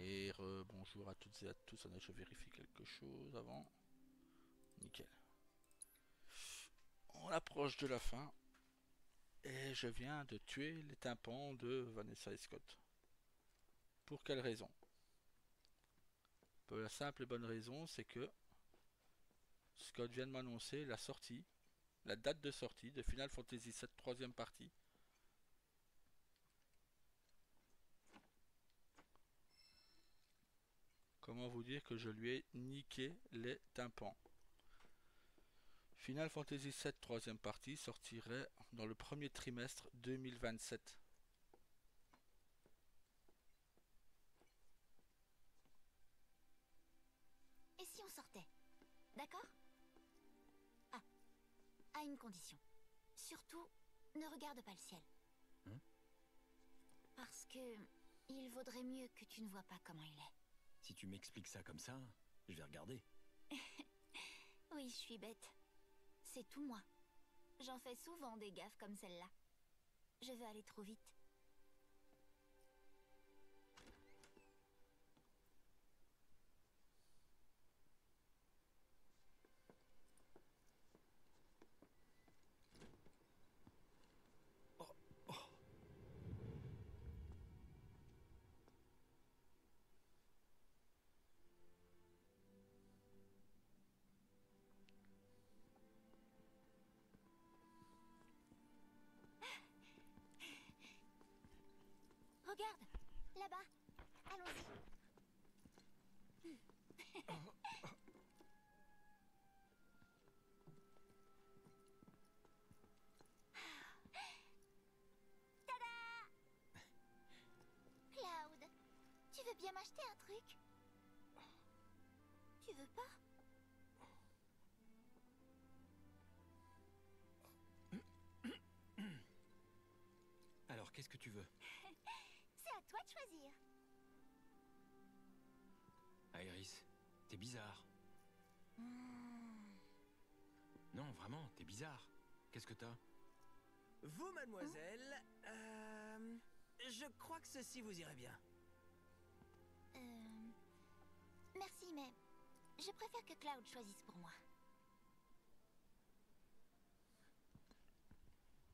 Et bonjour à toutes et à tous. Je vérifie quelque chose avant. Nickel. On approche de la fin. Et je viens de tuer les tympans de Vanessa et Scott. Pour quelle raison? Pour la simple et bonne raison, c'est que Scott vient de m'annoncer la date de sortie de Final Fantasy VII troisième partie. Comment vous dire que je lui ai niqué les tympans? Final Fantasy VII troisième partie sortirait dans le premier trimestre 2027. Et si on sortait? D'accord? Ah, à une condition. Surtout, ne regarde pas le ciel. Parce que il vaudrait mieux que tu ne vois pas comment il est. Si tu m'expliques ça comme ça, je vais regarder. Oui, je suis bête. C'est tout moi. J'en fais souvent des gaffes comme celle-là. Je veux aller trop vite. Regarde, là-bas. Allons-y. Tada! Cloud, tu veux bien m'acheter un truc? Tu veux pas? Alors, qu'est-ce que tu veux? C'est à toi de choisir. Iris, t'es bizarre. Non, vraiment, t'es bizarre. Qu'est-ce que t'as? Vous, mademoiselle, je crois que ceci vous irait bien. Merci, mais je préfère que Cloud choisisse pour moi.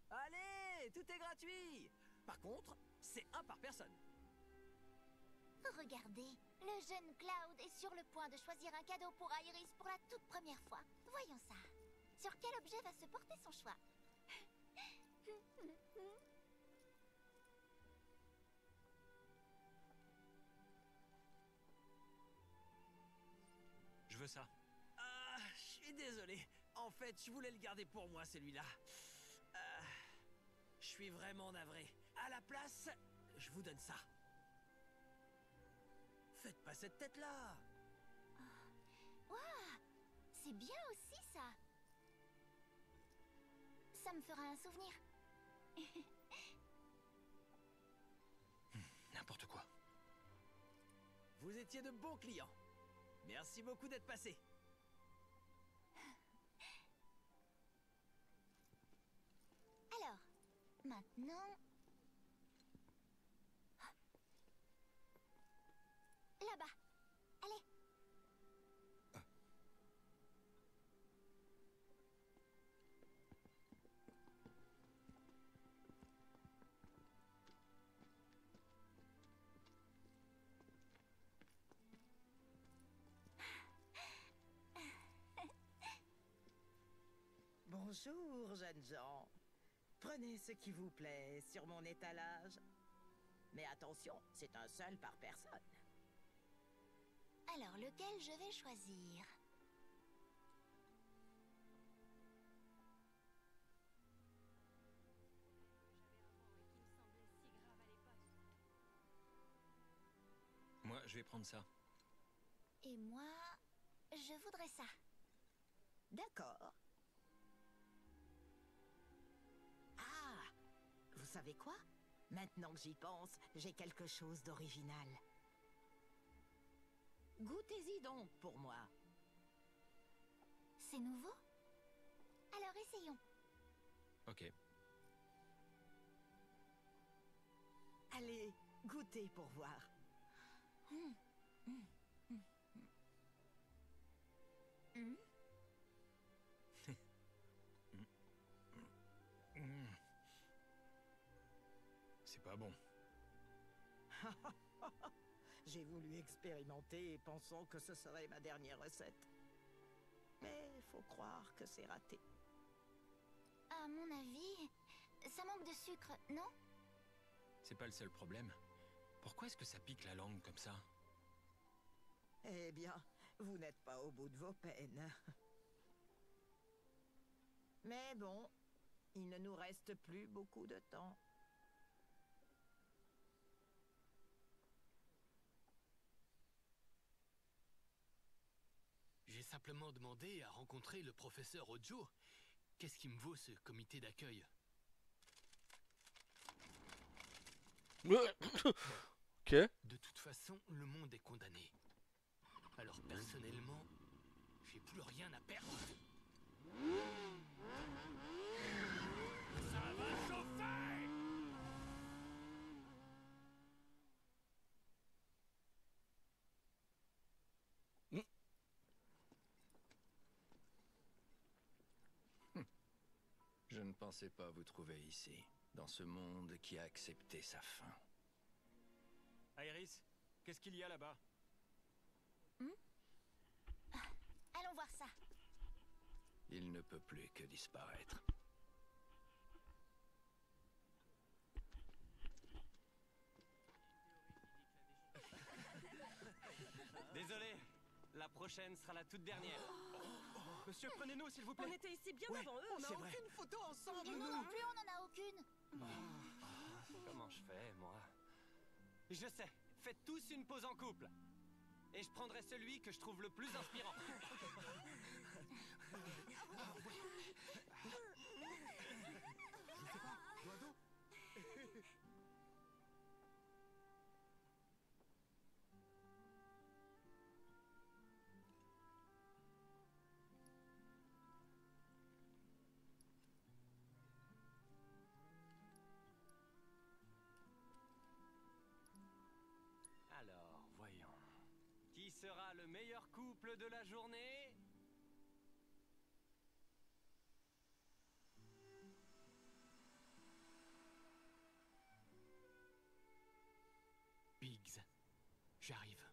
Allez, tout est gratuit. Par contre, c'est un par personne. Regardez, le jeune Cloud est sur le point de choisir un cadeau pour Iris pour la toute première fois. Voyons ça. Sur quel objet va se porter son choix? Je veux ça. Ah, je suis désolé. En fait, je voulais le garder pour moi, celui-là. Je suis vraiment navré. À la place, je vous donne ça. Faites pas cette tête-là. Waouh, c'est bien aussi ça. Ça me fera un souvenir. N'importe quoi. Vous étiez de bons clients. Merci beaucoup d'être passé. Alors, maintenant... Là-bas. Allez. Bonjour, jeunes gens. Prenez ce qui vous plaît sur mon étalage. Mais attention, c'est un seul par personne. Alors, lequel je vais choisir? Moi, je vais prendre ça. Et moi, je voudrais ça. D'accord. Ah, vous savez quoi? Maintenant que j'y pense, j'ai quelque chose d'original. Goûtez-y donc pour moi. C'est nouveau? Alors essayons. Ok. Allez, goûtez pour voir. Hmm. C'est pas bon. J'ai voulu expérimenter, pensant que ce serait ma dernière recette. Mais faut croire que c'est raté. À mon avis, ça manque de sucre, non? C'est pas le seul problème. Pourquoi est-ce que ça pique la langue comme ça? Eh bien, vous n'êtes pas au bout de vos peines. Mais bon, il ne nous reste plus beaucoup de temps. J'ai simplement demandé à rencontrer le professeur Ojo. Qu'est-ce qui me vaut ce comité d'accueil? Ok. De toute façon, le monde est condamné. Alors personnellement, j'ai plus rien à perdre. Ça va chauffer! Je ne pensais pas vous trouver ici, dans ce monde qui a accepté sa fin. Iris, qu'est-ce qu'il y a là-bas? Allons voir ça. Il ne peut plus que disparaître. Désolé, la prochaine sera la toute dernière. Monsieur, prenez-nous s'il vous plaît. On était ici bien Ouais, avant eux. on n'a aucune photo ensemble, Et nous non plus, on n'en a aucune. Comment je fais, moi? Je sais, faites tous une pause en couple. Et je prendrai celui que je trouve le plus inspirant. Alors, voyons. Qui sera le meilleur couple de la journée? Biggs, j'arrive.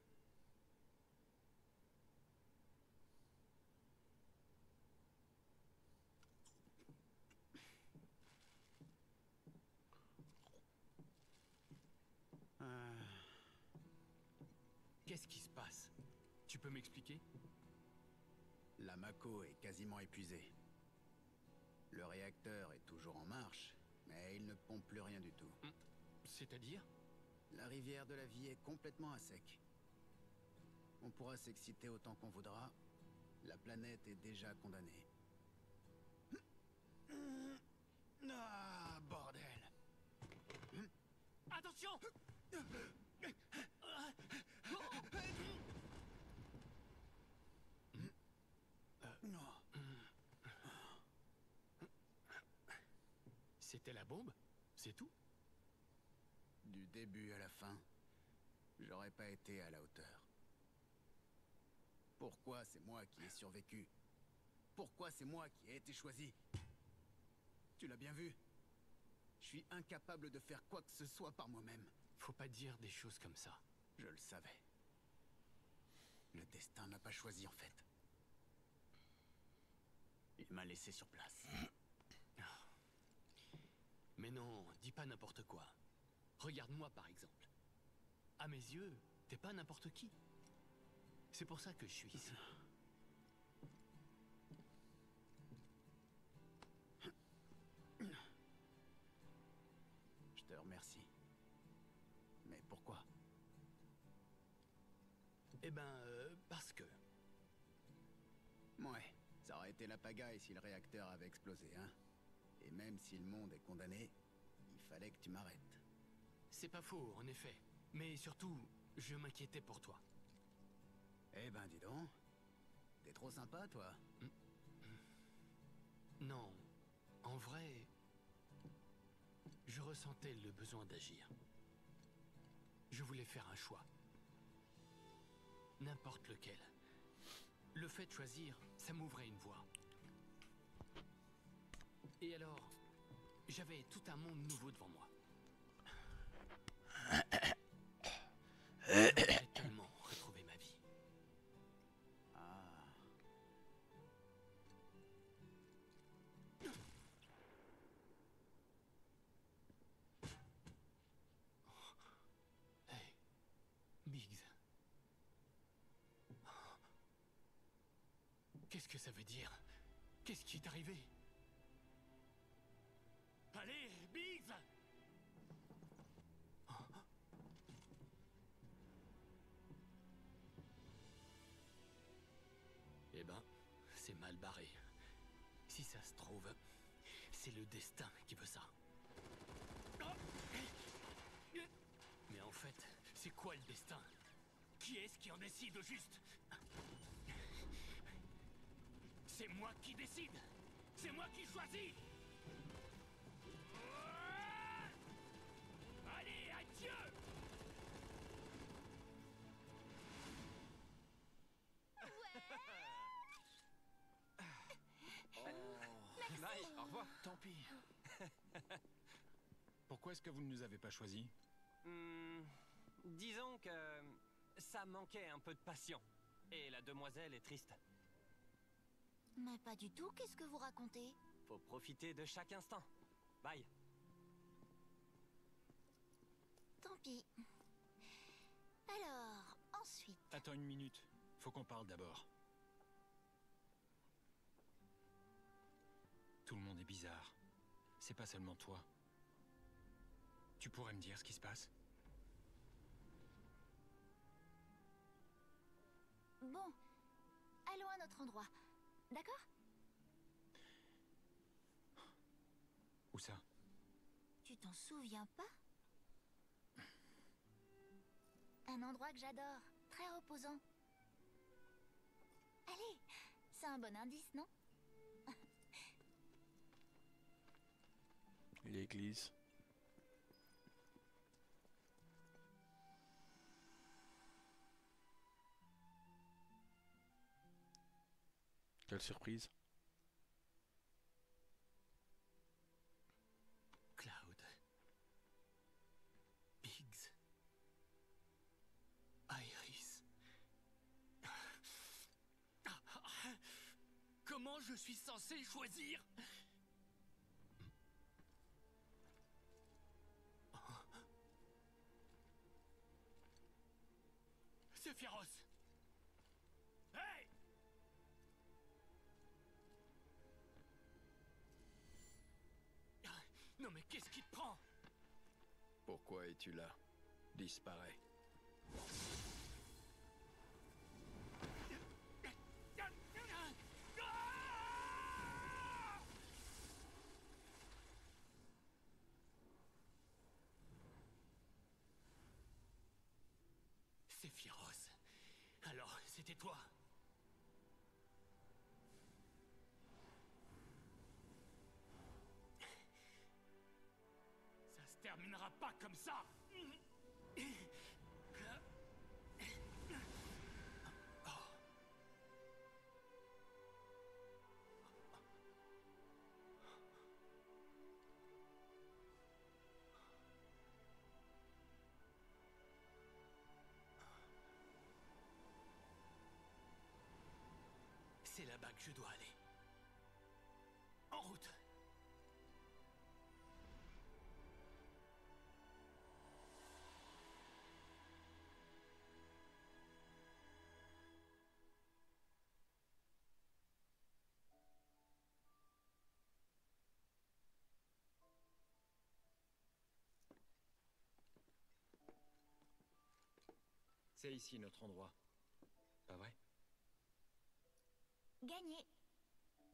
Qu'est-ce qui se passe? Tu peux m'expliquer? La Mako est quasiment épuisée. Le réacteur est toujours en marche, mais il ne pompe plus rien du tout. C'est-à-dire? La rivière de la vie est complètement à sec. On pourra s'exciter autant qu'on voudra. La planète est déjà condamnée. Ah, bordel! Attention! C'était la bombe? C'est tout? Du début à la fin, j'aurais pas été à la hauteur. Pourquoi c'est moi qui ai survécu? Pourquoi c'est moi qui ai été choisi? Tu l'as bien vu? Je suis incapable de faire quoi que ce soit par moi-même. Faut pas dire des choses comme ça. Je le savais. Le destin m'a pas choisi en fait. Il m'a laissé sur place. Mais non, dis pas n'importe quoi. Regarde-moi par exemple. À mes yeux, t'es pas n'importe qui. C'est pour ça que je suis ici. Je te remercie. Mais pourquoi? Eh ben, parce que... Ouais, ça aurait été la pagaille si le réacteur avait explosé, hein. Et même si le monde est condamné, il fallait que tu m'arrêtes. C'est pas faux, en effet. Mais surtout, je m'inquiétais pour toi. Eh ben dis donc, t'es trop sympa toi. Non, en vrai, je ressentais le besoin d'agir. Je voulais faire un choix. N'importe lequel. Le fait de choisir, ça m'ouvrait une voie. Et alors, j'avais tout un monde nouveau devant moi. J'aimerais tellement retrouver ma vie. Ah. Hey, Biggs. Qu'est-ce que ça veut dire? Qu'est-ce qui est arrivé? Allez, Biggs! Eh ben, c'est mal barré. Si ça se trouve, c'est le destin qui veut ça. Mais en fait, c'est quoi le destin? Qui est-ce qui en décide au juste? C'est moi qui décide. C'est moi qui choisis. Allez, adieu! Bye, au revoir. Tant pis. Pourquoi est-ce que vous ne nous avez pas choisis? Disons que ça manquait un peu de passion. Et la demoiselle est triste. Mais pas du tout, qu'est-ce que vous racontez? Faut profiter de chaque instant. Bye. Tant pis. Alors, ensuite... Attends une minute. Faut qu'on parle d'abord. Tout le monde est bizarre. C'est pas seulement toi. Tu pourrais me dire ce qui se passe? Bon, allons à notre endroit. D'accord? Où ça? Tu t'en souviens pas? Un endroit que j'adore, très reposant. Allez, c'est un bon indice, non? L'église. Quelle surprise. Cloud. Biggs. Iris. Comment je suis censé choisir? C'est féroce. Hey! Non mais qu'est-ce qui te prend? Pourquoi es-tu là? Disparais. C'est féroce. Alors, c'était toi. Ça se terminera pas comme ça. C'est là-bas que je dois aller. En route. C'est ici notre endroit. Pas vrai? Gagné.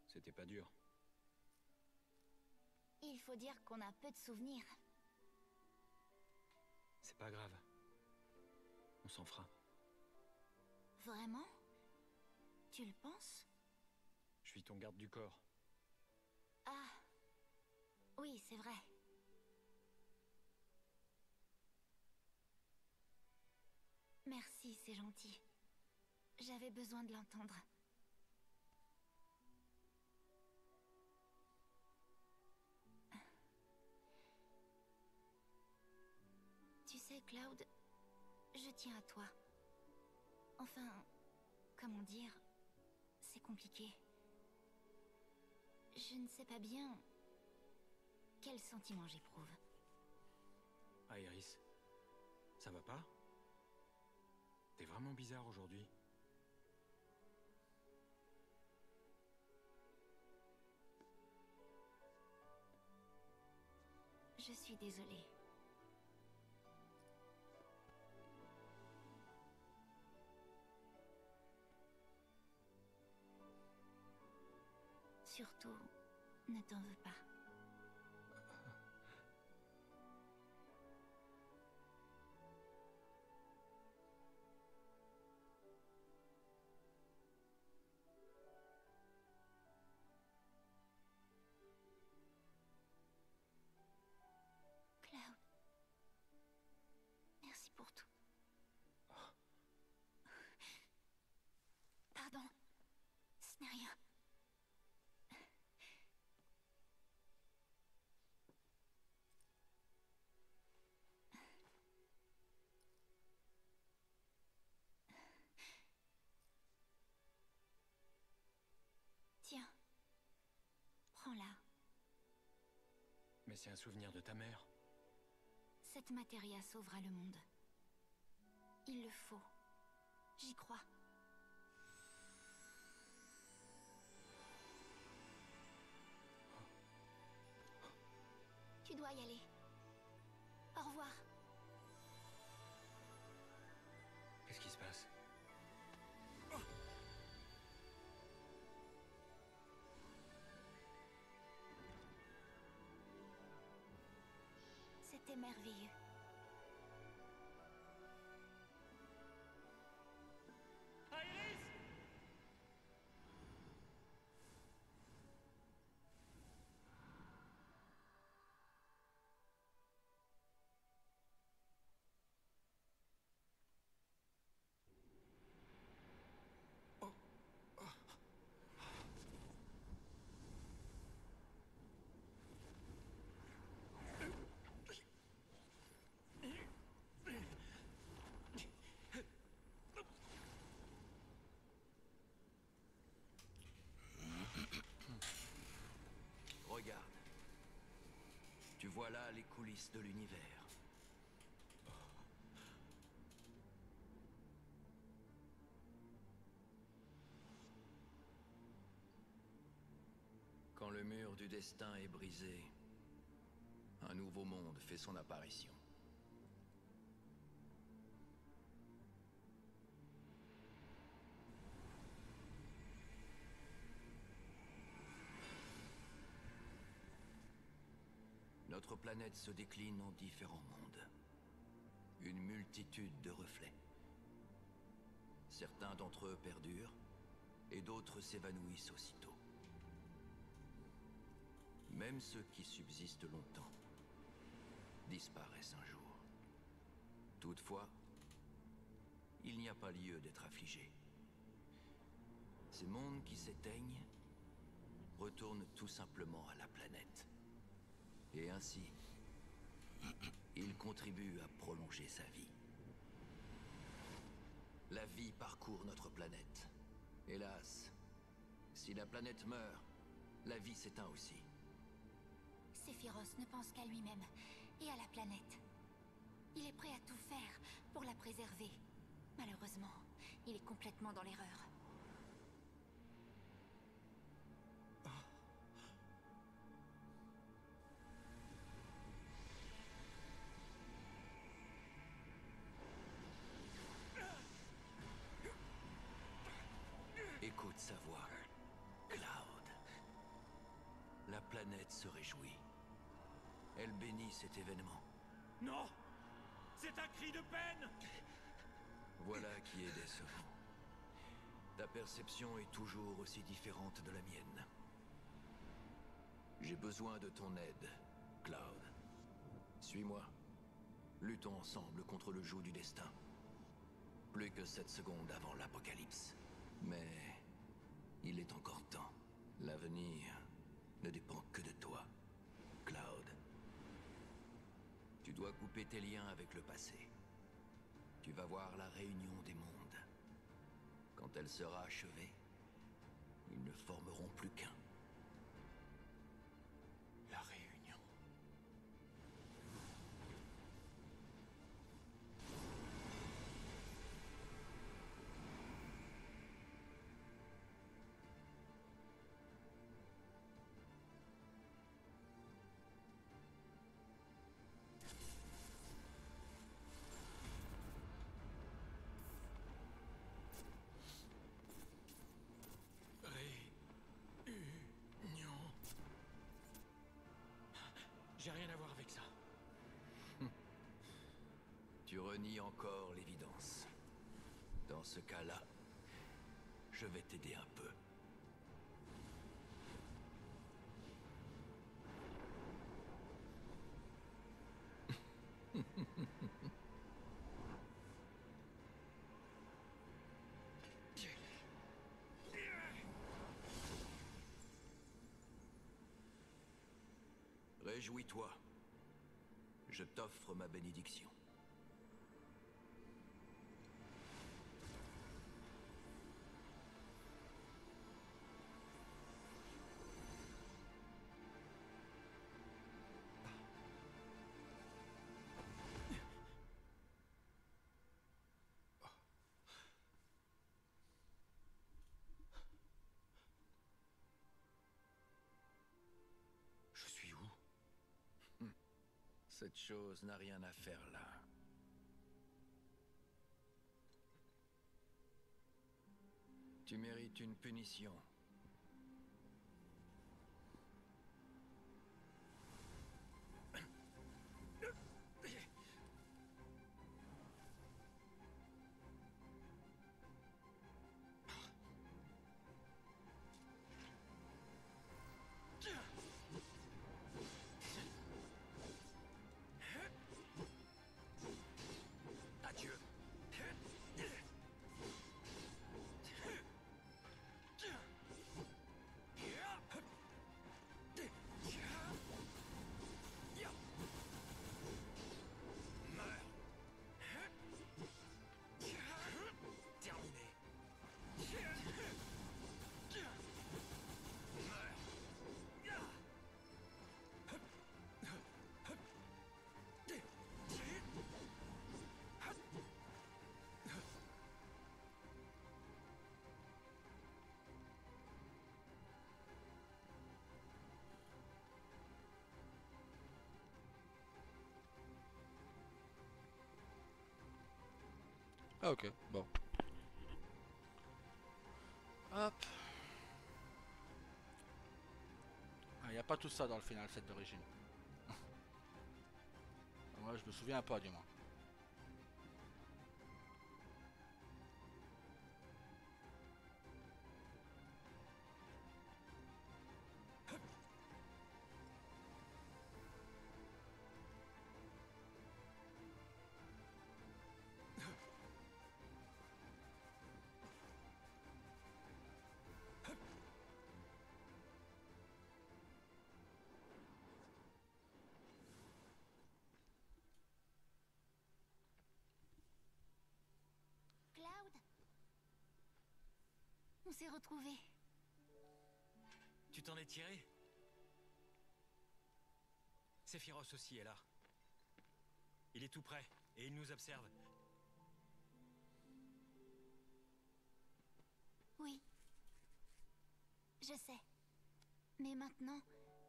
C'était pas dur. Il faut dire qu'on a peu de souvenirs. C'est pas grave. On s'en fera. Vraiment? Tu le penses? Je suis ton garde du corps. Ah. Oui, c'est vrai. Merci, c'est gentil. J'avais besoin de l'entendre. Tu sais, Cloud, je tiens à toi. Enfin, comment dire, c'est compliqué. Je ne sais pas bien quel sentiment j'éprouve. Ah, Iris, ça va pas? T'es vraiment bizarre aujourd'hui. Je suis désolée. Surtout, ne t'en veux pas. Cloud, merci pour tout. Pardon, ce n'est rien. Tiens, prends-la. Mais c'est un souvenir de ta mère. Cette matéria sauvera le monde. Il le faut. J'y crois. Tu dois y aller. Au revoir. Qu'est-ce qui se passe? C'était merveilleux. Iris! Regarde. Tu vois là les coulisses de l'univers. Quand le mur du destin est brisé, un nouveau monde fait son apparition. Notre planète se décline en différents mondes. Une multitude de reflets. Certains d'entre eux perdurent, et d'autres s'évanouissent aussitôt. Même ceux qui subsistent longtemps disparaissent un jour. Toutefois, il n'y a pas lieu d'être affligé. Ces mondes qui s'éteignent retournent tout simplement à la planète. Et ainsi, il contribue à prolonger sa vie. La vie parcourt notre planète. Hélas, si la planète meurt, la vie s'éteint aussi. Sephiroth ne pense qu'à lui-même et à la planète. Il est prêt à tout faire pour la préserver. Malheureusement, il est complètement dans l'erreur. Écoute sa voix, Cloud. La planète se réjouit. Elle bénit cet événement. Non! C'est un cri de peine! Voilà qui est décevant. Ta perception est toujours aussi différente de la mienne. J'ai besoin de ton aide, Cloud. Suis-moi. Luttons ensemble contre le joug du destin. Plus que 7 secondes avant l'apocalypse. Mais il est encore temps. L'avenir ne dépend que de toi, Cloud. Tu dois couper tes liens avec le passé. Tu vas voir la réunion des mondes. Quand elle sera achevée, ils ne formeront plus qu'un. La réunion. Réunion. J'ai rien à voir avec ça. Tu renies encore l'évidence. Dans ce cas-là, je vais t'aider un peu. Réjouis-toi. Je t'offre ma bénédiction. Je suis où? Cette chose n'a rien à faire là. Tu mérites une punition. Adieu. Terminé. Ah ok, bon. Hop. Il n'y a pas tout ça dans le final 7 d'origine. Moi je me souviens pas du moins. Cloud, on s'est retrouvés. Tu t'en es tiré? Sephiroth aussi est là. Il est tout près, et il nous observe. Oui. Je sais. Mais maintenant,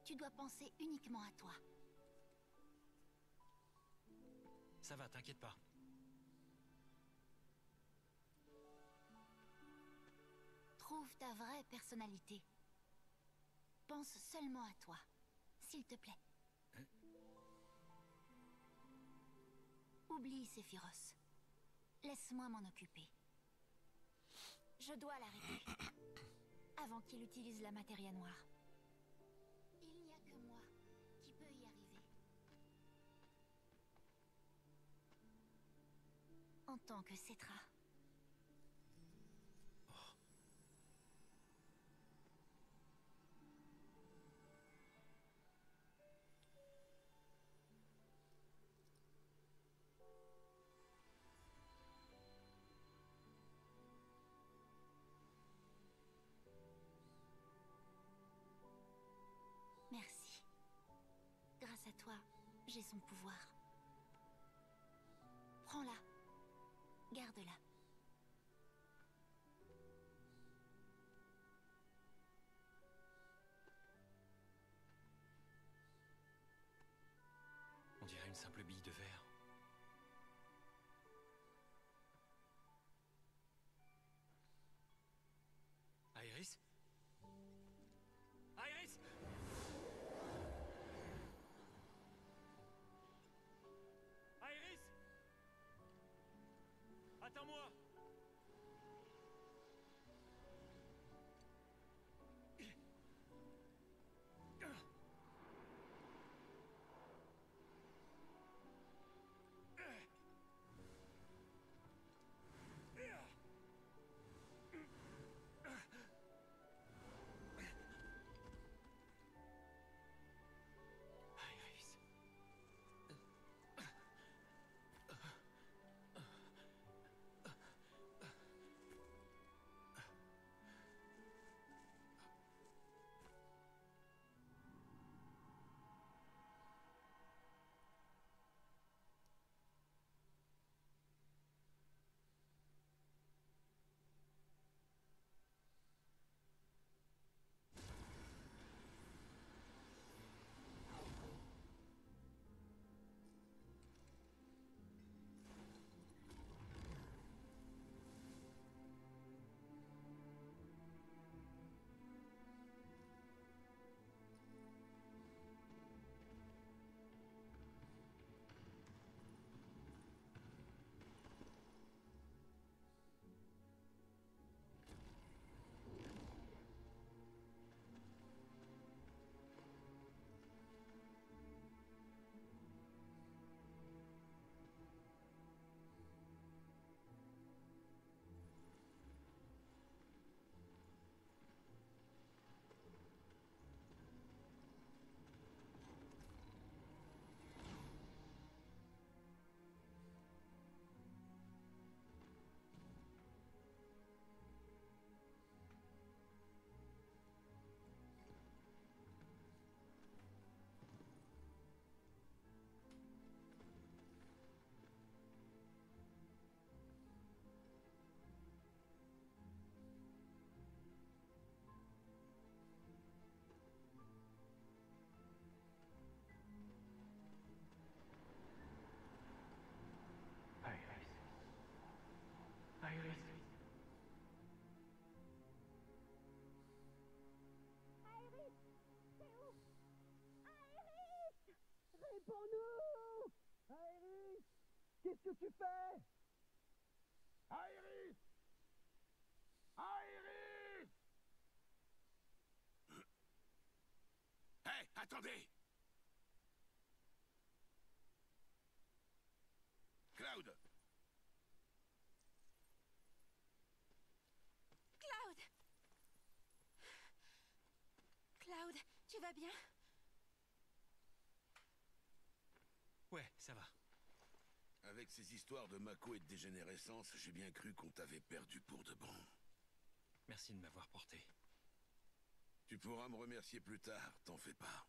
tu dois penser uniquement à toi. Ça va, t'inquiète pas. Trouve ta vraie personnalité. Pense seulement à toi, s'il te plaît. Oublie Sephiroth. Laisse-moi m'en occuper. Je dois l'arrêter. Avant qu'il utilise la matéria noire. Il n'y a que moi qui peux y arriver. En tant que Cetra, fois, j'ai son pouvoir. Prends-la. Garde-la. On dirait une simple bille de verre. Iris? Iris! Iris! Attends-moi! Iris. Iris. Iris, c'est où? Iris, réponds-nous! Iris, qu'est-ce que tu fais? Iris! Iris! Hé, attendez! Cloud! Cloud! Cloud, tu vas bien? Ouais, ça va. Avec ces histoires de Mako et de dégénérescence, j'ai bien cru qu'on t'avait perdu pour de bon. Merci de m'avoir porté. Tu pourras me remercier plus tard, t'en fais pas.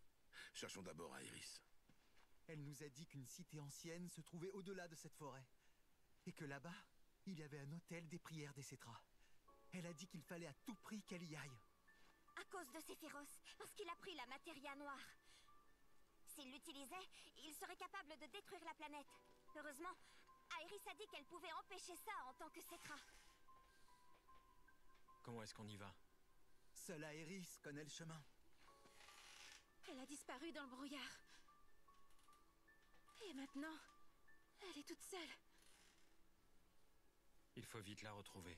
Cherchons d'abord Iris. Elle nous a dit qu'une cité ancienne se trouvait au-delà de cette forêt. Et que là-bas, il y avait un hôtel des prières des Cétras. Elle a dit qu'il fallait à tout prix qu'elle y aille. À cause de Sephiroth, parce qu'il a pris la Materia Noire. S'il l'utilisait, il serait capable de détruire la planète. Heureusement, Iris a dit qu'elle pouvait empêcher ça en tant que Cetra. Comment est-ce qu'on y va? Seule Iris connaît le chemin. Elle a disparu dans le brouillard. Et maintenant, elle est toute seule. Il faut vite la retrouver.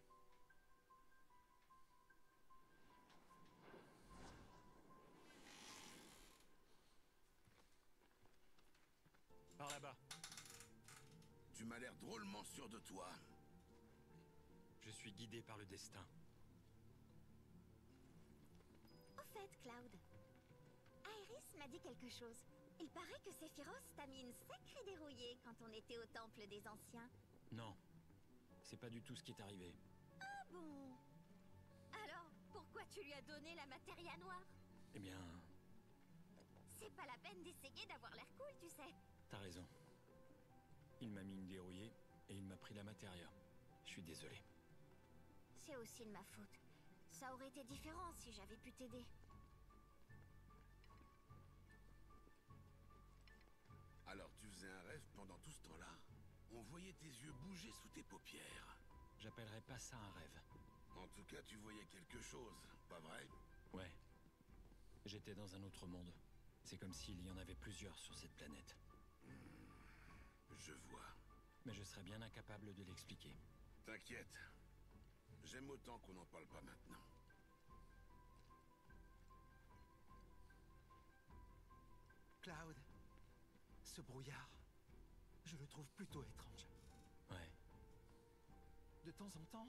Par là-bas. Tu m'as l'air drôlement sûr de toi. Je suis guidé par le destin. Au fait, Cloud, Iris m'a dit quelque chose. Il paraît que Sephiroth t'a mis une sacrée dérouillée quand on était au temple des anciens. Non, c'est pas du tout ce qui est arrivé. Ah bon? Alors, pourquoi tu lui as donné la Materia Noire? Eh bien, C'est pas la peine d'essayer d'avoir l'air cool, tu sais. T'as raison. Il m'a mis une dérouillée et il m'a pris la matéria. Je suis désolé. C'est aussi de ma faute. Ça aurait été différent si j'avais pu t'aider. Alors tu faisais un rêve pendant tout ce temps-là? On voyait tes yeux bouger sous tes paupières. J'appellerais pas ça un rêve. En tout cas, tu voyais quelque chose, pas vrai? Ouais. J'étais dans un autre monde. C'est comme s'il y en avait plusieurs sur cette planète. Je vois. Mais je serais bien incapable de l'expliquer. T'inquiète. J'aime autant qu'on n'en parle pas maintenant. Cloud, ce brouillard, je le trouve plutôt étrange. Ouais, De temps en temps,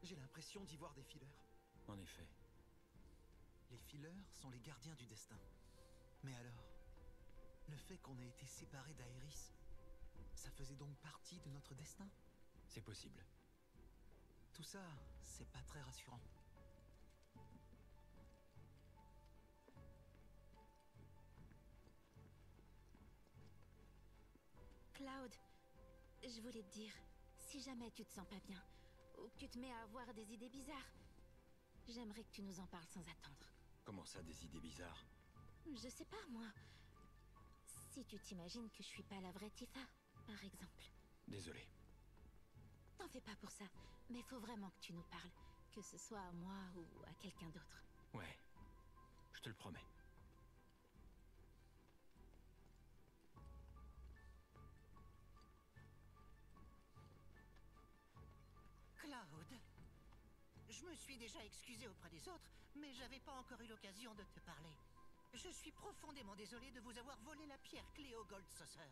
j'ai l'impression d'y voir des fileurs. en effet. Les fileurs sont les gardiens du destin. Mais alors, le fait qu'on ait été séparés d'Aéris, ça faisait donc partie de notre destin? C'est possible. Tout ça, c'est pas très rassurant. Cloud, je voulais te dire, si jamais tu te sens pas bien, ou que tu te mets à avoir des idées bizarres, j'aimerais que tu nous en parles sans attendre. Comment ça, des idées bizarres? Je sais pas, moi. Si tu t'imagines que je suis pas la vraie Tifa, par exemple. Désolé. T'en fais pas pour ça, mais faut vraiment que tu nous parles, que ce soit à moi ou à quelqu'un d'autre. Ouais, je te le promets. Cloud, je me suis déjà excusé auprès des autres, mais j'avais pas encore eu l'occasion de te parler. Je suis profondément désolé de vous avoir volé la pierre clé au Gold Saucer.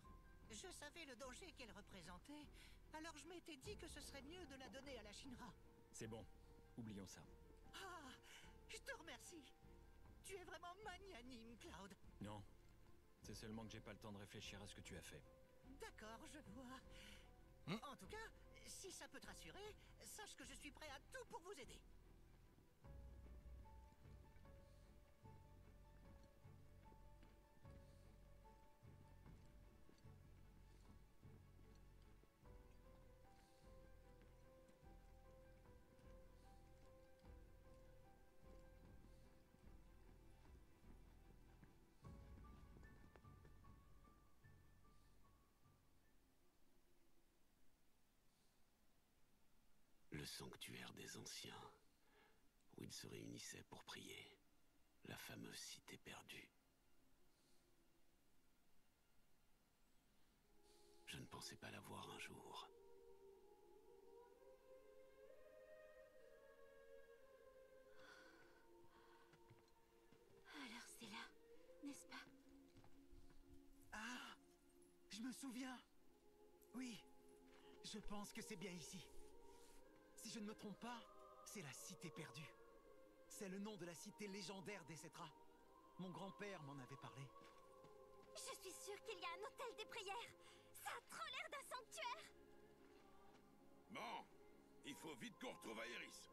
Je savais le danger qu'elle représentait, alors je m'étais dit que ce serait mieux de la donner à la Shinra. C'est bon, oublions ça. Ah, je te remercie. Tu es vraiment magnanime, Cloud. Non, c'est seulement que j'ai pas le temps de réfléchir à ce que tu as fait. D'accord, je vois. En tout cas, si ça peut te rassurer, sache que je suis prêt à tout pour vous aider. Le sanctuaire des anciens, où ils se réunissaient pour prier. La fameuse cité perdue. Je ne pensais pas la voir un jour. Alors c'est là, n'est-ce pas? Ah, je me souviens. Oui, je pense que c'est bien ici. Si je ne me trompe pas, c'est la cité perdue. C'est le nom de la cité légendaire des Cetra. Mon grand-père m'en avait parlé. Je suis sûre qu'il y a un hôtel des prières. Ça a trop l'air d'un sanctuaire. Bon, il faut vite qu'on retrouve Aéris.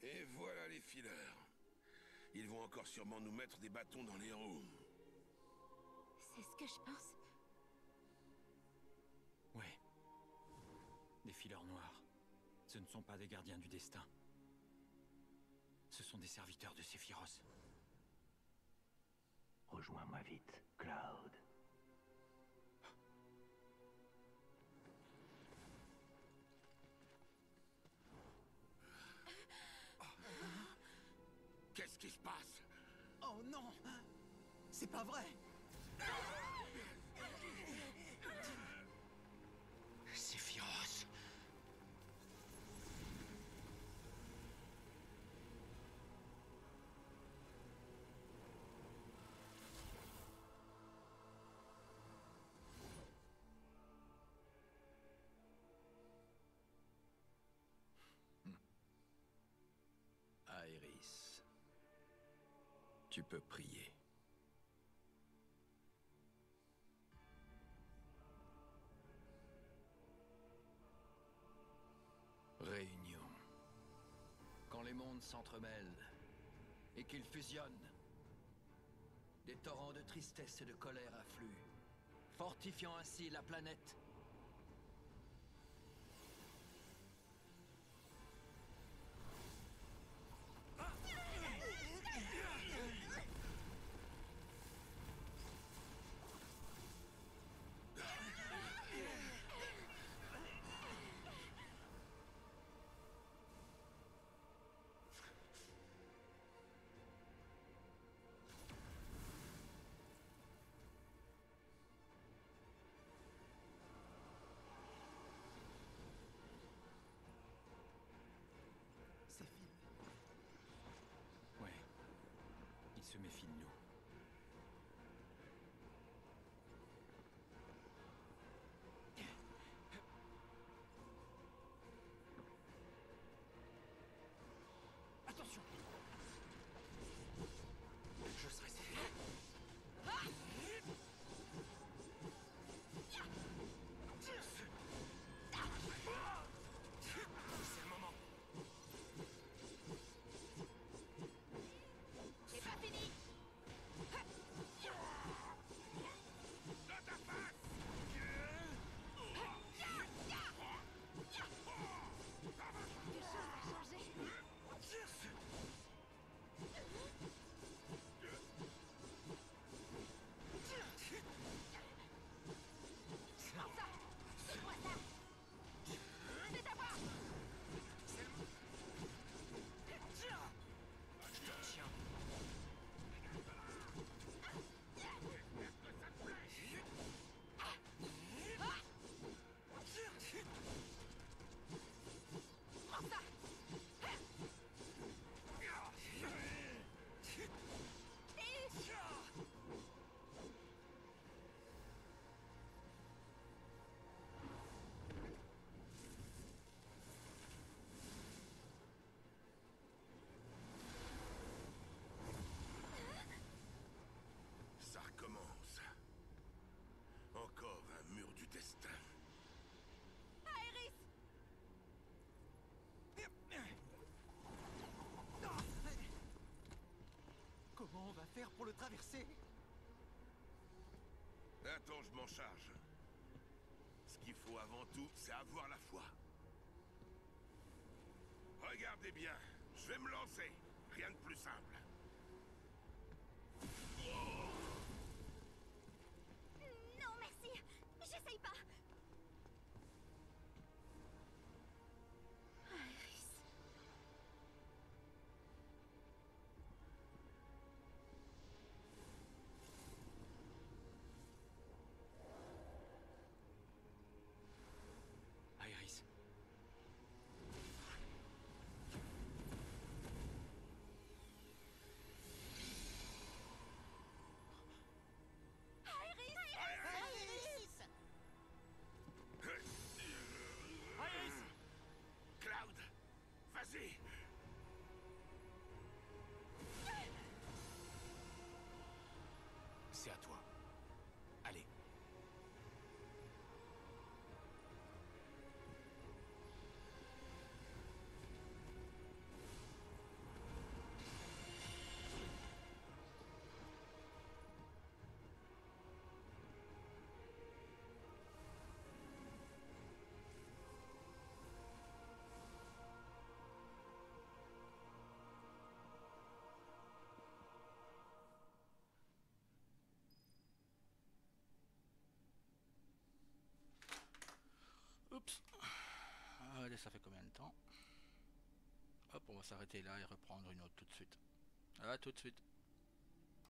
Et voilà les fileurs. Ils vont encore sûrement nous mettre des bâtons dans les roues. C'est ce que je pense. Ouais. Des fileurs noirs. Ce ne sont pas des gardiens du destin. Ce sont des serviteurs de Sephiroth. Rejoins-moi vite, Cloud. Qu'est-ce qui se passe? Oh non! C'est pas vrai! Sephiroth! Aéris, tu peux prier. s'entremêlent et qu'ils fusionnent, des torrents de tristesse et de colère affluent, fortifiant ainsi la planète. Ouais. Il se méfie de nous. Attention! Je serai ici. C'est le moment. C'est pas fini. Dans ta face! Quelque chose va changer. Prends ça. Donne-moi ça. C'est à moi. Je te retiens. Prends ça. Ça recommence. Encore un mur du destin. Aerys. Comment on va faire pour le traverser? Attends, je m'en charge. Ce qu'il faut avant tout, c'est avoir la foi. Regardez bien, je vais me lancer. Rien de plus simple. Non, merci. J'essaye pas. Aerys. Aerys. Cloud, vas-y. C'est à toi. Allez. Oups. Allez, ça fait combien de temps? Hop, on va s'arrêter là et reprendre une autre tout de suite. À tout de suite.